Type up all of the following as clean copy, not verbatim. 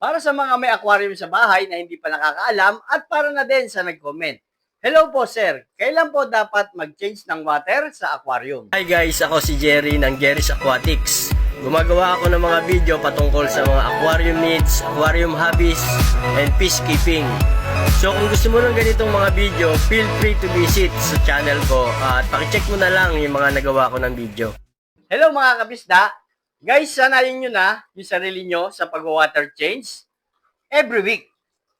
Para sa mga may aquarium sa bahay na hindi pa nakakaalam at para na din sa nag-comment. Hello po sir, kailan po dapat mag-change ng water sa aquarium? Hi guys, ako si Jerry ng Jerry's Aquatics. Gumagawa ako ng mga video patungkol sa mga aquarium needs, aquarium hobbies, and peacekeeping. So kung gusto mo ng ganitong mga video, feel free to visit sa channel ko at pakicheck mo na lang yung mga nagawa ko ng video. Hello mga kabisda! Guys, sanayin nyo na yung sarili nyo sa pag-water change every week.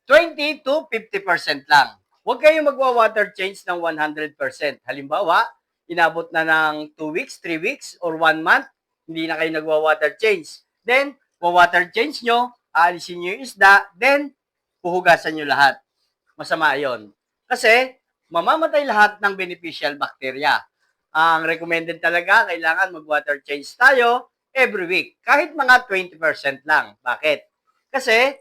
20 to 50% lang. Huwag kayong magwa-water change ng 100%. Halimbawa, inabot na ng 2 weeks, 3 weeks, or 1 month, hindi na kayo nagwa-water change. Then, water change nyo, aalisin nyo yung isda, then, puhugasan nyo lahat. Masama yon. Kasi, mamamatay lahat ng beneficial bacteria. Ang recommended talaga, kailangan mag-water change tayo every week. Kahit mga 20% lang. Bakit? Kasi,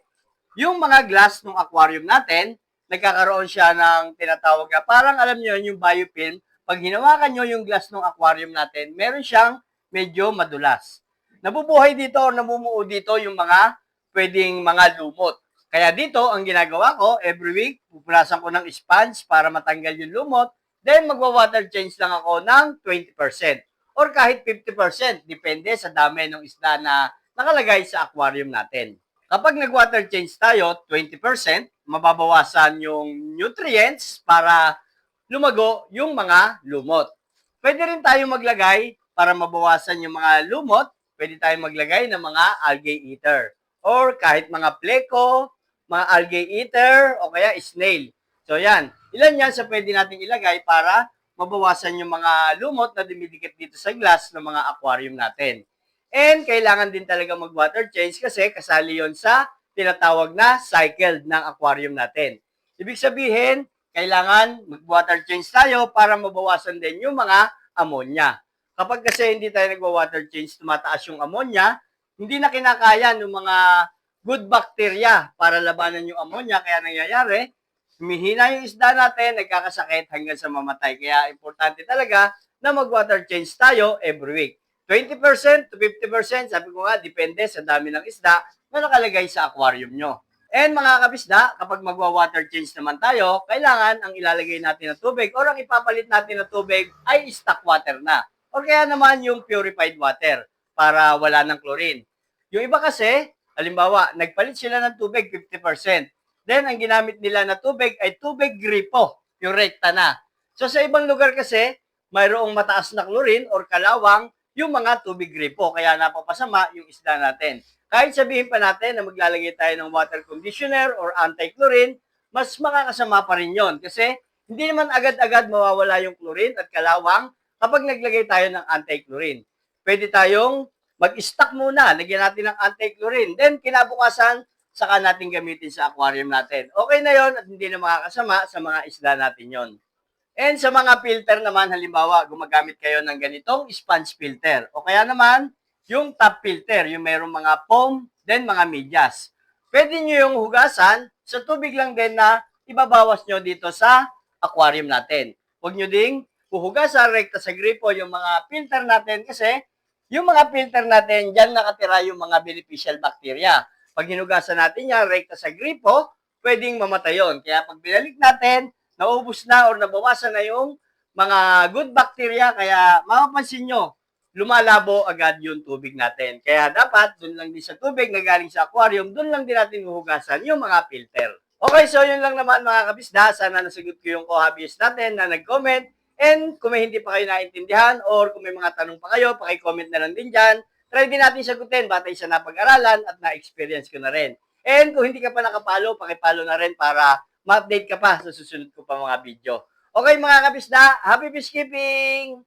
yung mga glass ng aquarium natin, nagkakaroon siya ng tinatawag na, parang alam nyo yung biofilm, pag hinawakan nyo yung glass ng aquarium natin, meron siyang medyo madulas. Nabubuhay dito o namumuo dito yung mga pwedeng mga lumot. Kaya dito, ang ginagawa ko, every week, pupunasan ko ng sponge para matanggal yung lumot, then magwa-water change lang ako ng 20%. Or kahit 50%, depende sa dami ng isda na nakalagay sa aquarium natin. Kapag nag-water change tayo, 20%, mababawasan yung nutrients para lumago yung mga lumot. Pwede rin tayo maglagay, para mabawasan yung mga lumot, pwede tayo maglagay ng mga algae eater. Or kahit mga pleco, mga algae eater, o kaya snail. So yan, ilan yan sa pwede natin ilagay para mabawasan yung mga lumot na dumidikit dito sa glass ng mga aquarium natin. And kailangan din talaga mag-water change kasi kasali yon sa tinatawag na cycle ng aquarium natin. Ibig sabihin, kailangan mag-water change tayo para mabawasan din yung mga ammonia. Kapag kasi hindi tayo nag-water change, tumataas yung ammonia, hindi na kinakaya ng mga good bacteria para labanan yung ammonia. Kaya nangyayari, humihina yung isda natin, nagkakasakit hanggang sa mamatay. Kaya importante talaga na mag-water change tayo every week. 20% to 50%, sabi ko nga, depende sa dami ng isda na nakalagay sa aquarium nyo. And mga kabisda, kapag magwa-water change naman tayo, kailangan ang ilalagay natin na tubig or ang ipapalit natin na tubig ay stock water na. O kaya naman yung purified water para wala ng chlorine. Yung iba kasi, halimbawa, nagpalit sila ng tubig 50%. Then, ang ginamit nila na tubig ay tubig gripo, yung rekta na. So, sa ibang lugar kasi, mayroong mataas na chlorine or kalawang yung mga tubig gripo. Kaya napapasama yung isda natin. Kahit sabihin pa natin na maglalagay tayo ng water conditioner or anti-chlorine, mas makakasama pa rin yon. Kasi, hindi naman agad-agad mawawala yung chlorine at kalawang kapag naglagay tayo ng anti-chlorine. Pwede tayong mag-stock muna, lagyan natin ng anti-chlorine. Then, kinabukasan, saka natin gamitin sa aquarium natin. Okay na yon at hindi na makakasama sa mga isda natin yon. And sa mga filter naman, halimbawa, gumagamit kayo ng ganitong sponge filter. O kaya naman, yung top filter, yung mayroong mga foam, then mga medyas. Pwede nyo yung hugasan sa tubig lang din na ibabawas nyo dito sa aquarium natin. Huwag nyo ding huhugasan rekta sa gripo yung mga filter natin kasi yung mga filter natin, dyan nakatira yung mga beneficial bacteria. Pag hinugasan natin yan, rekta sa gripo, pwedeng mamatay yun. Kaya pag binalik natin, naubos na or nabawasan na yung mga good bacteria, kaya mapapansin nyo, lumalabo agad yung tubig natin. Kaya dapat, dun lang din sa tubig na galing sa aquarium, dun lang din natin huhugasan yung mga filter. Okay, so yun lang naman mga kabisda. Sana nasagot ko yung co-hobbyist natin na nag-comment. And kung may hindi pa kayo naintindihan or kung may mga tanong pa kayo, paki-comment na lang din dyan. Try din natin sagutin batay sa napag-aralan at na-experience ko na rin. And kung hindi ka pa nakapalo, paki-follow na rin para ma-update ka pa sa susunod ko pa mga video. Okay mga kabisda, happy peacekeeping!